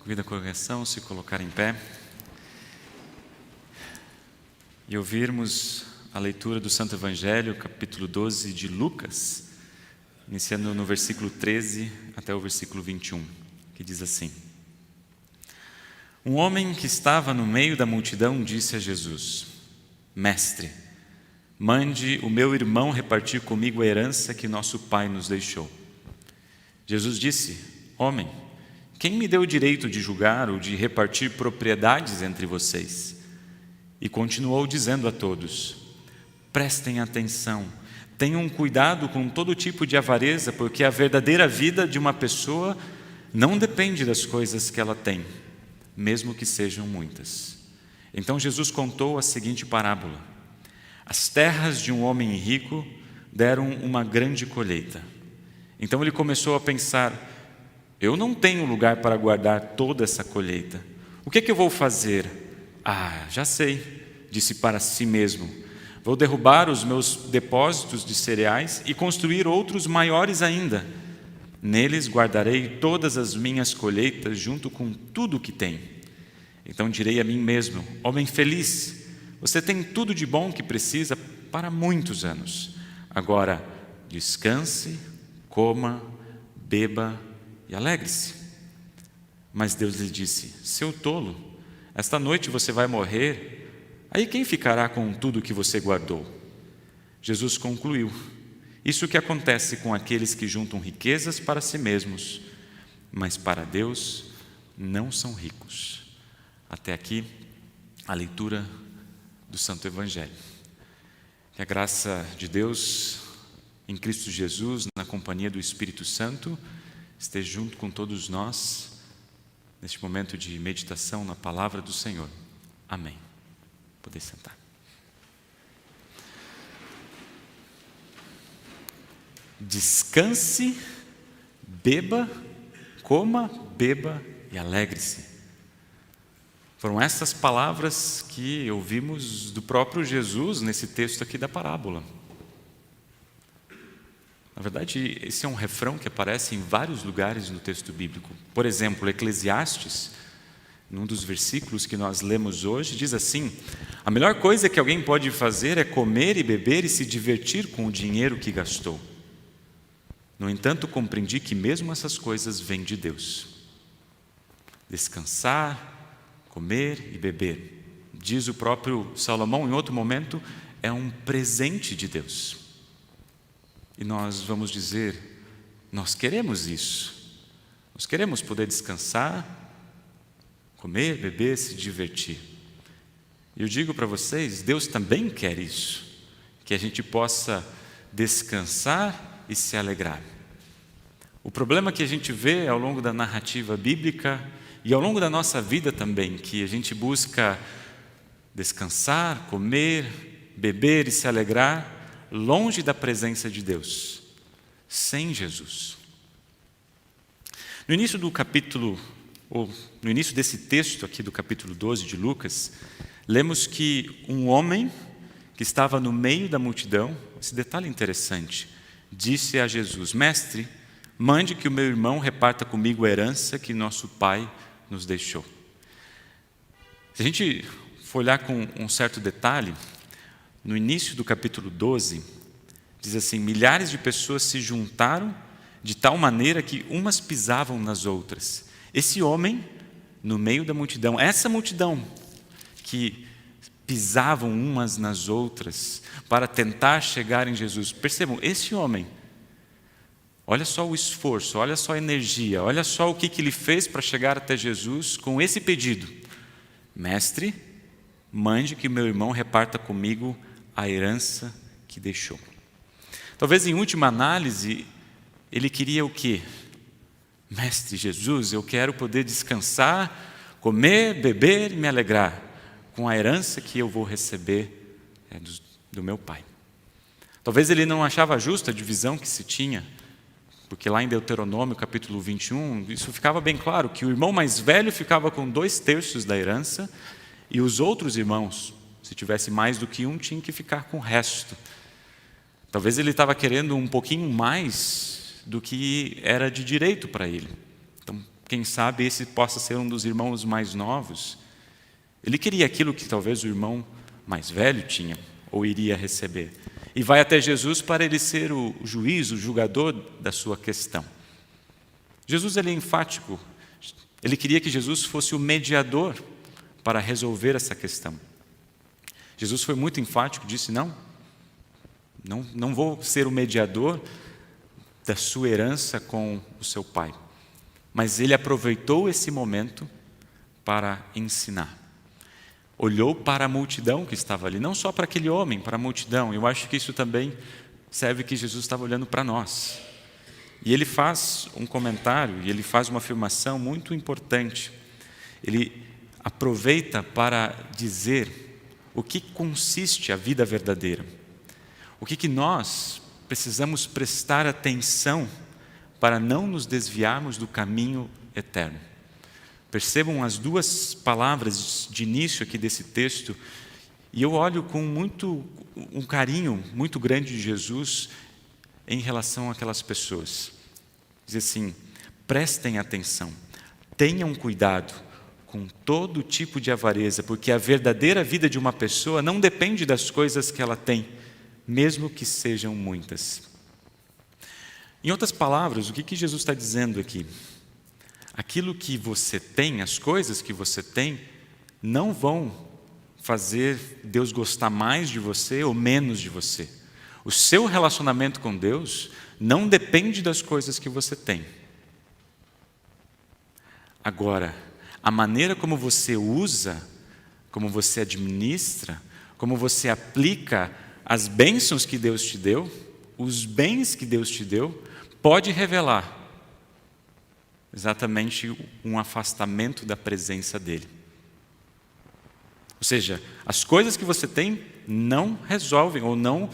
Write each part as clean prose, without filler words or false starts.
Convido a congregação se colocar em pé e ouvirmos a leitura do Santo Evangelho, capítulo 12 de Lucas, iniciando no versículo 13 até o versículo 21, que diz assim: Um homem que estava no meio da multidão disse a Jesus: Mestre, mande o meu irmão repartir comigo a herança que nosso pai nos deixou. Jesus disse: Homem, quem me deu o direito de julgar ou de repartir propriedades entre vocês? E continuou dizendo a todos: Prestem atenção, tenham cuidado com todo tipo de avareza, porque a verdadeira vida de uma pessoa não depende das coisas que ela tem, mesmo que sejam muitas. Então Jesus contou a seguinte parábola: As terras de um homem rico deram uma grande colheita. Então ele começou a pensar: eu não tenho lugar para guardar toda essa colheita. O que eu vou fazer? Já sei, disse para si mesmo. Vou derrubar os meus depósitos de cereais e construir outros maiores ainda. Neles guardarei todas as minhas colheitas junto com tudo o que tenho. Então direi a mim mesmo: homem feliz, você tem tudo de bom que precisa para muitos anos. Agora descanse, coma, beba e alegre-se. Mas Deus lhe disse: Seu tolo, esta noite você vai morrer. Aí quem ficará com tudo que você guardou? Jesus concluiu: Isso que acontece com aqueles que juntam riquezas para si mesmos, mas para Deus não são ricos. Até aqui a leitura do Santo Evangelho. Que a graça de Deus em Cristo Jesus, na companhia do Espírito Santo, esteja junto com todos nós neste momento de meditação na palavra do Senhor. Amém. Poder sentar. Descanse, beba, coma, beba e alegre-se. Foram essas palavras que ouvimos do próprio Jesus nesse texto aqui da parábola. Na verdade, esse é um refrão que aparece em vários lugares no texto bíblico. Por exemplo, Eclesiastes, num dos versículos que nós lemos hoje, diz assim: a melhor coisa que alguém pode fazer é comer e beber e se divertir com o dinheiro que gastou. No entanto, compreendi que mesmo essas coisas vêm de Deus. Descansar, comer e beber, diz o próprio Salomão em outro momento, é um presente de Deus. E nós vamos dizer: nós queremos isso. Nós queremos poder descansar, comer, beber, se divertir. E eu digo para vocês, Deus também quer isso, que a gente possa descansar e se alegrar. O problema que a gente vê ao longo da narrativa bíblica e ao longo da nossa vida também, que a gente busca descansar, comer, beber e se alegrar longe da presença de Deus, sem Jesus. No início do capítulo, ou no início desse texto aqui do capítulo 12 de Lucas, lemos que um homem que estava no meio da multidão, esse detalhe interessante, disse a Jesus: Mestre, mande que o meu irmão reparta comigo a herança que nosso pai nos deixou. Se a gente for olhar com um certo detalhe, no início do capítulo 12, diz assim: milhares de pessoas se juntaram de tal maneira que umas pisavam nas outras. Esse homem, no meio da multidão, essa multidão que pisavam umas nas outras para tentar chegar em Jesus. Percebam, esse homem, olha só o esforço, olha só a energia, olha só o que ele fez para chegar até Jesus com esse pedido: Mestre, mande que meu irmão reparta comigo a herança que deixou. Talvez em última análise, ele queria o quê? Mestre Jesus, eu quero poder descansar, comer, beber e me alegrar com a herança que eu vou receber do meu pai. Talvez ele não achava justa a divisão que se tinha, porque lá em Deuteronômio, capítulo 21, isso ficava bem claro, que o irmão mais velho ficava com 2/3 da herança e os outros irmãos, se tivesse mais do que um, tinha que ficar com o resto. Talvez ele estava querendo um pouquinho mais do que era de direito para ele. Então, Quem sabe esse possa ser um dos irmãos mais novos. Ele queria aquilo que talvez o irmão mais velho tinha, ou iria receber. E vai até Jesus para ele ser o juiz, o julgador da sua questão. Jesus ele é enfático. Ele queria que Jesus fosse o mediador para resolver essa questão. Jesus foi muito enfático, disse: não vou ser o mediador da sua herança com o seu pai. Mas ele aproveitou esse momento para ensinar. Olhou para a multidão que estava ali, não só para aquele homem, para a multidão. Eu acho que isso também serve que Jesus estava olhando para nós. E ele faz um comentário, e ele faz uma afirmação muito importante. Ele aproveita para dizer o que consiste a vida verdadeira. O que nós precisamos prestar atenção para não nos desviarmos do caminho eterno. Percebam as duas palavras de início aqui desse texto, e eu olho com um carinho muito grande de Jesus em relação àquelas pessoas. Diz assim: prestem atenção, tenham cuidado com todo tipo de avareza, porque a verdadeira vida de uma pessoa não depende das coisas que ela tem, mesmo que sejam muitas. Em outras palavras, o que Jesus está dizendo aqui? Aquilo que você tem, as coisas que você tem, não vão fazer Deus gostar mais de você ou menos de você. O seu relacionamento com Deus não depende das coisas que você tem. Agora, a maneira como você usa, como você administra, como você aplica as bênçãos que Deus te deu, os bens que Deus te deu, pode revelar exatamente um afastamento da presença dEle. Ou seja, as coisas que você tem não resolvem ou não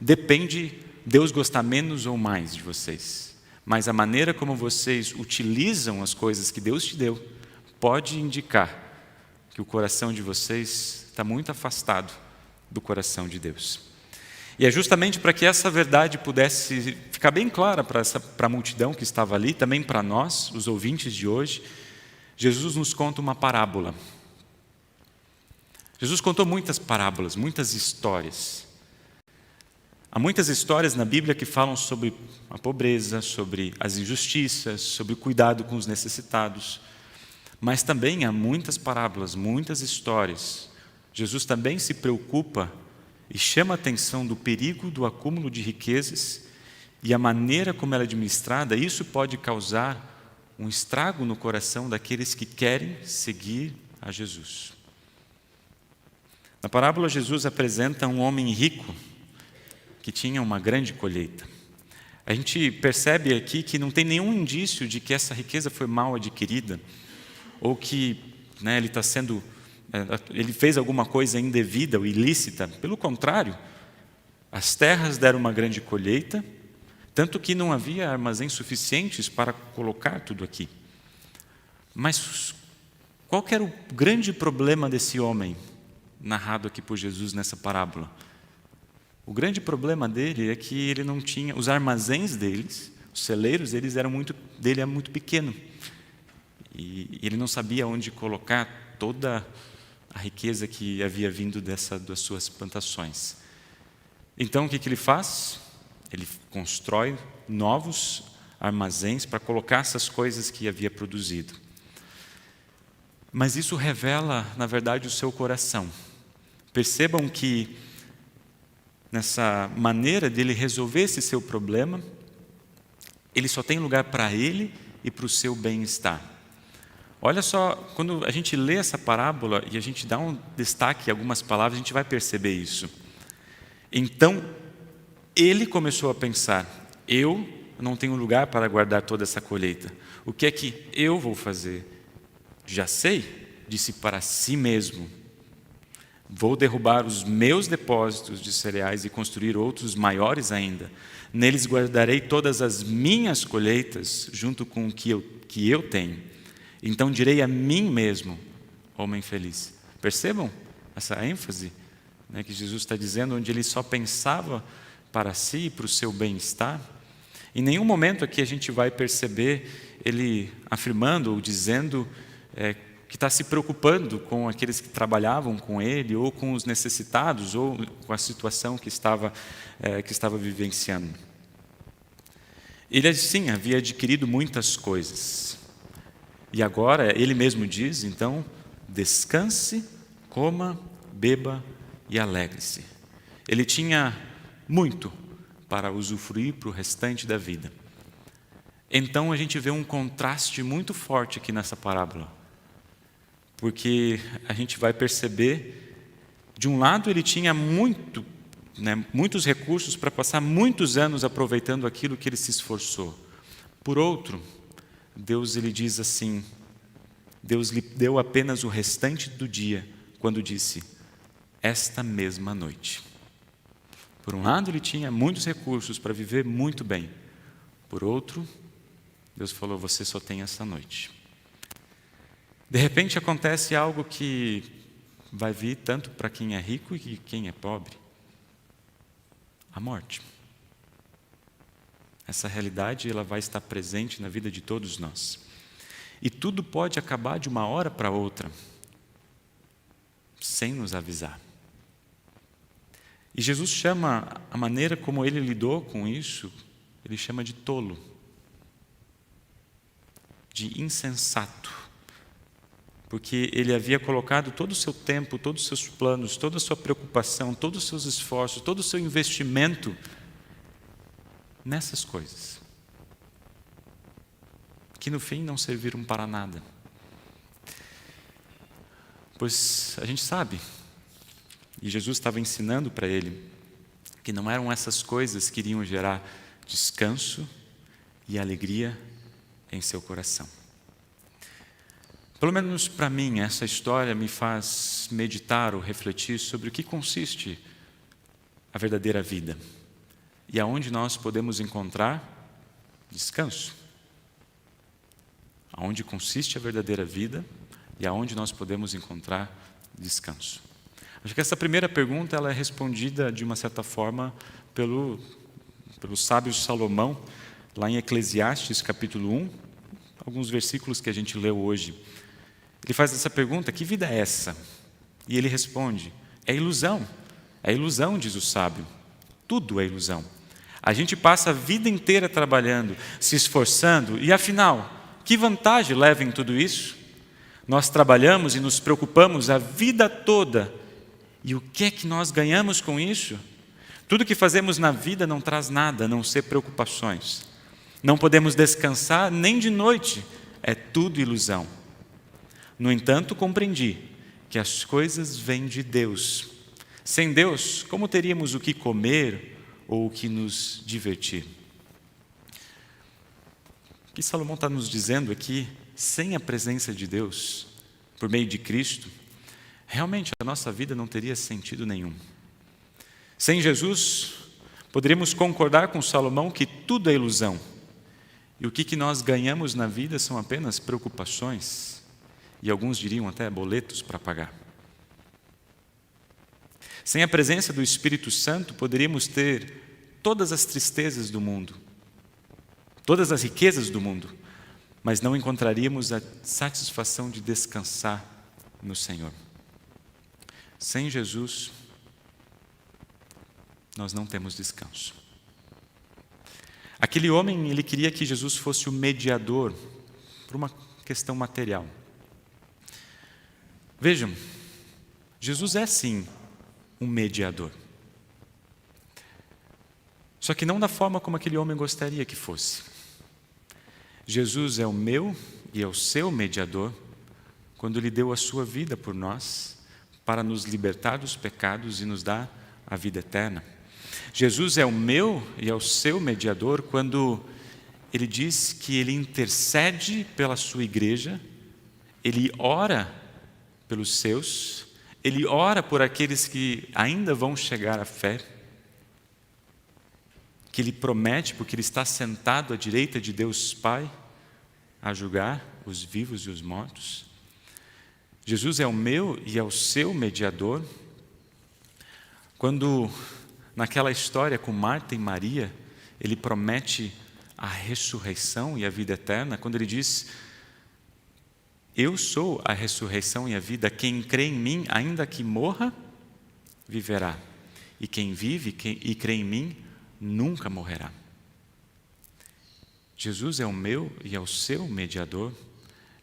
depende Deus gostar menos ou mais de vocês. Mas a maneira como vocês utilizam as coisas que Deus te deu pode indicar que o coração de vocês está muito afastado do coração de Deus. E é justamente para que essa verdade pudesse ficar bem clara para a multidão que estava ali, também para nós, os ouvintes de hoje, Jesus nos conta uma parábola. Jesus contou muitas parábolas, muitas histórias. Há muitas histórias na Bíblia que falam sobre a pobreza, sobre as injustiças, sobre o cuidado com os necessitados. Mas também há muitas parábolas, muitas histórias. Jesus também se preocupa e chama a atenção do perigo do acúmulo de riquezas e a maneira como ela é administrada. Isso pode causar um estrago no coração daqueles que querem seguir a Jesus. Na parábola, Jesus apresenta um homem rico que tinha uma grande colheita. A gente percebe aqui que não tem nenhum indício de que essa riqueza foi mal adquirida ou que ele fez alguma coisa indevida ou ilícita. Pelo contrário, as terras deram uma grande colheita, tanto que não havia armazéns suficientes para colocar tudo aqui. Mas qual que era o grande problema desse homem, narrado aqui por Jesus nessa parábola? O grande problema dele é que ele não tinha, os armazéns deles, os celeiros dele era muito pequeno. E ele não sabia onde colocar toda a riqueza que havia vindo das suas plantações. Então, o que ele faz? Ele constrói novos armazéns para colocar essas coisas que havia produzido. Mas isso revela, na verdade, o seu coração. Percebam que, nessa maneira dele resolver esse seu problema, ele só tem lugar para ele e para o seu bem-estar. Olha só, quando a gente lê essa parábola e a gente dá um destaque em algumas palavras, a gente vai perceber isso. Então, ele começou a pensar: eu não tenho lugar para guardar toda essa colheita. O que é que eu vou fazer? Já sei, disse para si mesmo: vou derrubar os meus depósitos de cereais e construir outros maiores ainda. Neles guardarei todas as minhas colheitas, junto com o que eu tenho. Então direi a mim mesmo, homem feliz. Percebam essa ênfase, né, que Jesus está dizendo, onde ele só pensava para si e para o seu bem-estar? Em nenhum momento aqui a gente vai perceber ele afirmando ou dizendo que está se preocupando com aqueles que trabalhavam com ele, ou com os necessitados, ou com a situação que estava vivenciando. Ele, sim, havia adquirido muitas coisas. E agora, ele mesmo diz, então, descanse, coma, beba e alegre-se. Ele tinha muito para usufruir para o restante da vida. Então, a gente vê um contraste muito forte aqui nessa parábola. Porque a gente vai perceber, de um lado ele tinha muitos recursos para passar muitos anos aproveitando aquilo que ele se esforçou. Por outro, Deus ele diz assim, Deus lhe deu apenas o restante do dia, quando disse, esta mesma noite. Por um lado ele tinha muitos recursos para viver muito bem. Por outro, Deus falou, você só tem essa noite. De repente acontece algo que vai vir tanto para quem é rico e quem é pobre. A morte. Essa realidade ela vai estar presente na vida de todos nós. E tudo pode acabar de uma hora para outra, sem nos avisar. E Jesus chama a maneira como ele lidou com isso, ele chama de tolo, de insensato. Porque ele havia colocado todo o seu tempo, todos os seus planos, toda a sua preocupação, todos os seus esforços, todo o seu investimento nessas coisas, que no fim não serviram para nada. Pois a gente sabe, e Jesus estava ensinando para ele, que não eram essas coisas que iriam gerar descanso e alegria em seu coração. Pelo menos para mim, essa história me faz meditar ou refletir sobre o que consiste a verdadeira vida e aonde nós podemos encontrar descanso. Aonde consiste a verdadeira vida e aonde nós podemos encontrar descanso. Acho que essa primeira pergunta ela é respondida de uma certa forma pelo sábio Salomão, lá em Eclesiastes capítulo 1, alguns versículos que a gente leu hoje. Ele faz essa pergunta, que vida é essa? E ele responde, é ilusão, diz o sábio, tudo é ilusão. A gente passa a vida inteira trabalhando, se esforçando, e afinal, que vantagem leva em tudo isso? Nós trabalhamos e nos preocupamos a vida toda, e o que é que nós ganhamos com isso? Tudo que fazemos na vida não traz nada, a não ser preocupações. Não podemos descansar nem de noite, é tudo ilusão. No entanto, compreendi que as coisas vêm de Deus. Sem Deus, como teríamos o que comer ou o que nos divertir? O que Salomão está nos dizendo aqui, sem a presença de Deus, por meio de Cristo, realmente a nossa vida não teria sentido nenhum. Sem Jesus, poderíamos concordar com Salomão que tudo é ilusão. E o que nós ganhamos na vida são apenas preocupações. E alguns diriam até boletos para pagar. Sem a presença do Espírito Santo, poderíamos ter todas as tristezas do mundo, todas as riquezas do mundo, mas não encontraríamos a satisfação de descansar no Senhor. Sem Jesus, nós não temos descanso. Aquele homem, ele queria que Jesus fosse o mediador por uma questão material. Vejam, Jesus é sim um mediador. Só que não da forma como aquele homem gostaria que fosse. Jesus é o meu e é o seu mediador quando Ele deu a sua vida por nós para nos libertar dos pecados e nos dar a vida eterna. Jesus é o meu e é o seu mediador quando Ele diz que Ele intercede pela sua igreja, Ele ora pelos seus, Ele ora por aqueles que ainda vão chegar à fé, que Ele promete, porque Ele está sentado à direita de Deus Pai, a julgar os vivos e os mortos. Jesus é o meu e é o seu mediador. Quando, naquela história com Marta e Maria, Ele promete a ressurreição e a vida eterna, quando ele diz: eu sou a ressurreição e a vida, quem crê em mim, ainda que morra, viverá. E quem vive e crê em mim, nunca morrerá. Jesus é o meu e é o seu mediador,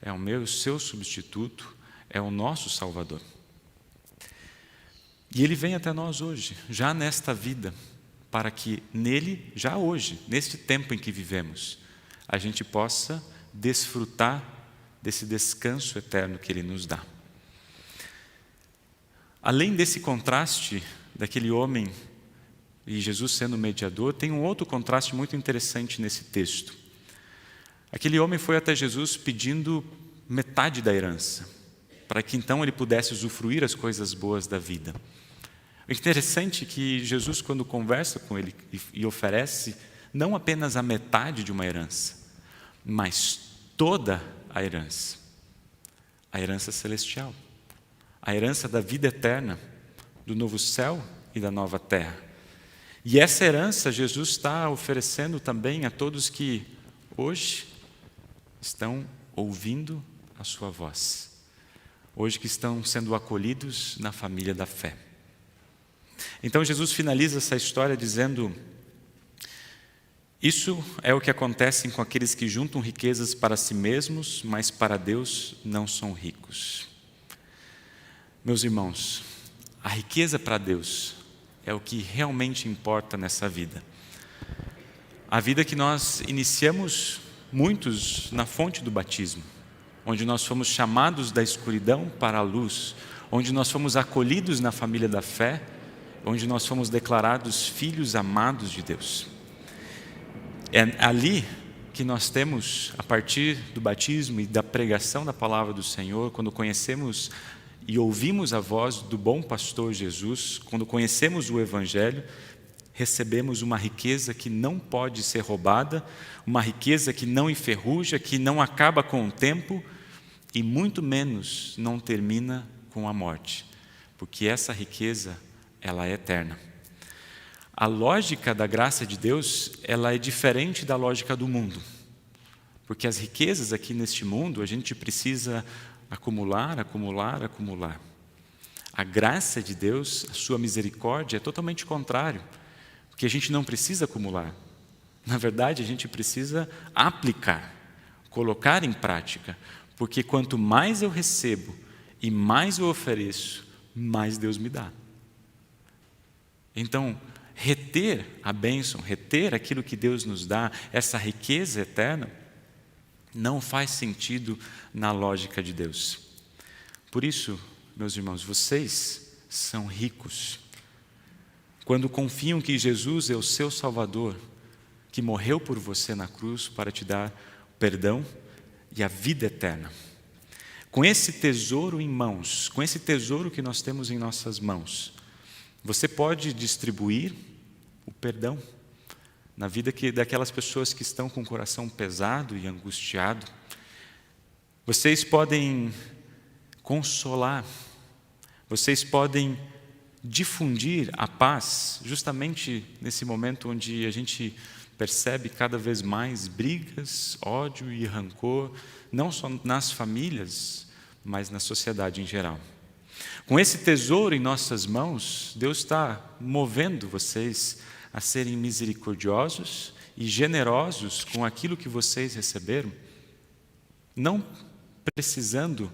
é o meu e o seu substituto, é o nosso Salvador. E Ele vem até nós hoje, já nesta vida, para que nele, já hoje, neste tempo em que vivemos, a gente possa desfrutar desse descanso eterno que Ele nos dá. Além desse contraste daquele homem e Jesus sendo mediador, tem um outro contraste muito interessante nesse texto. Aquele homem foi até Jesus pedindo metade da herança, para que então ele pudesse usufruir as coisas boas da vida. O interessante é que Jesus, quando conversa com ele e oferece não apenas a metade de uma herança, mas toda a herança celestial, a herança da vida eterna, do novo céu e da nova terra. E essa herança Jesus está oferecendo também a todos que hoje estão ouvindo a sua voz, hoje que estão sendo acolhidos na família da fé. Então Jesus finaliza essa história dizendo: isso é o que acontece com aqueles que juntam riquezas para si mesmos, mas para Deus não são ricos. Meus irmãos, a riqueza para Deus é o que realmente importa nessa vida. A vida que nós iniciamos, muitos, na fonte do batismo, onde nós fomos chamados da escuridão para a luz, onde nós fomos acolhidos na família da fé, onde nós fomos declarados filhos amados de Deus. É ali que nós temos, a partir do batismo e da pregação da palavra do Senhor, quando conhecemos e ouvimos a voz do bom pastor Jesus, quando conhecemos o Evangelho, recebemos uma riqueza que não pode ser roubada, uma riqueza que não enferruja, que não acaba com o tempo e muito menos não termina com a morte, porque essa riqueza, ela é eterna. A lógica da graça de Deus, ela é diferente da lógica do mundo, porque as riquezas aqui neste mundo, a gente precisa acumular. A graça de Deus, a sua misericórdia, é totalmente contrário, porque a gente não precisa acumular. Na verdade, a gente precisa aplicar, colocar em prática, porque quanto mais eu recebo e mais eu ofereço, mais Deus me dá. Então, reter a bênção, reter aquilo que Deus nos dá, essa riqueza eterna, não faz sentido na lógica de Deus. Por isso, meus irmãos, vocês são ricos quando confiam que Jesus é o seu Salvador, que morreu por você na cruz para te dar perdão e a vida eterna. Com esse tesouro em mãos, com esse tesouro que nós temos em nossas mãos, você pode distribuir o perdão na vida daquelas pessoas que estão com o coração pesado e angustiado. Vocês podem consolar, vocês podem difundir a paz, justamente nesse momento onde a gente percebe cada vez mais brigas, ódio e rancor, não só nas famílias, mas na sociedade em geral. Com esse tesouro em nossas mãos, Deus está movendo vocês a serem misericordiosos e generosos com aquilo que vocês receberam, não precisando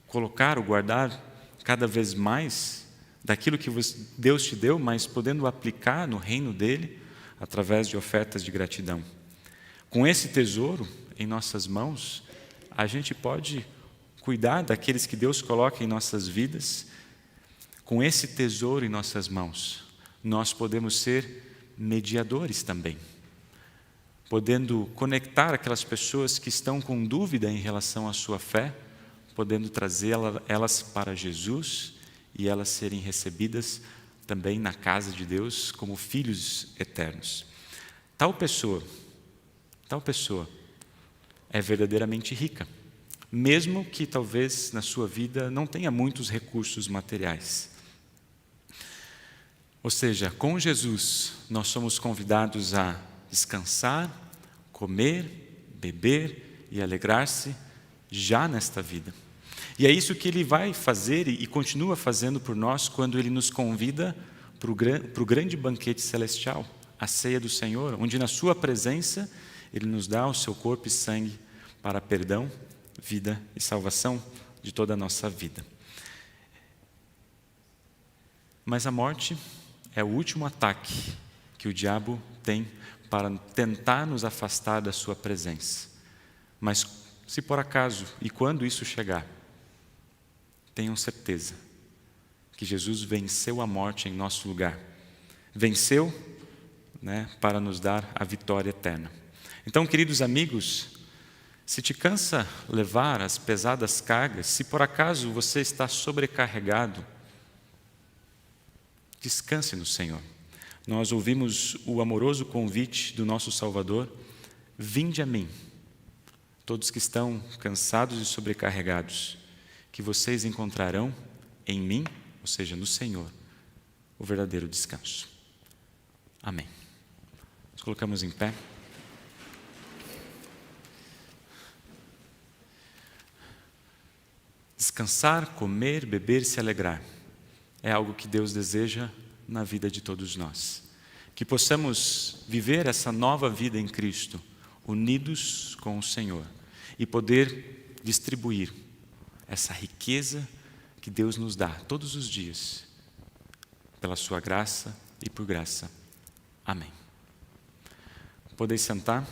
colocar ou guardar cada vez mais daquilo que Deus te deu, mas podendo aplicar no reino dele através de ofertas de gratidão. Com esse tesouro em nossas mãos, a gente pode cuidar daqueles que Deus coloca em nossas vidas. Com esse tesouro em nossas mãos, nós podemos ser mediadores também, podendo conectar aquelas pessoas que estão com dúvida em relação à sua fé, podendo trazê-las para Jesus e elas serem recebidas também na casa de Deus como filhos eternos. Tal pessoa é verdadeiramente rica, mesmo que talvez na sua vida não tenha muitos recursos materiais. Ou seja, com Jesus nós somos convidados a descansar, comer, beber e alegrar-se já nesta vida. E é isso que Ele vai fazer e continua fazendo por nós quando Ele nos convida para o grande banquete celestial, a ceia do Senhor, onde na sua presença Ele nos dá o seu corpo e sangue para perdão, vida e salvação de toda a nossa vida. Mas a morte é o último ataque que o diabo tem para tentar nos afastar da sua presença. Mas se por acaso e quando isso chegar, tenham certeza que Jesus venceu a morte em nosso lugar. Venceu, para nos dar a vitória eterna. Então, queridos amigos, se te cansa levar as pesadas cargas, se por acaso você está sobrecarregado, descanse no Senhor. Nós ouvimos o amoroso convite do nosso Salvador: vinde a mim, todos que estão cansados e sobrecarregados, que vocês encontrarão em mim, ou seja, no Senhor, o verdadeiro descanso. Amém. Nos colocamos em pé. Descansar, comer, beber e se alegrar é algo que Deus deseja na vida de todos nós. Que possamos viver essa nova vida em Cristo, unidos com o Senhor, e poder distribuir essa riqueza que Deus nos dá todos os dias, pela sua graça e por graça. Amém. Podeis sentar.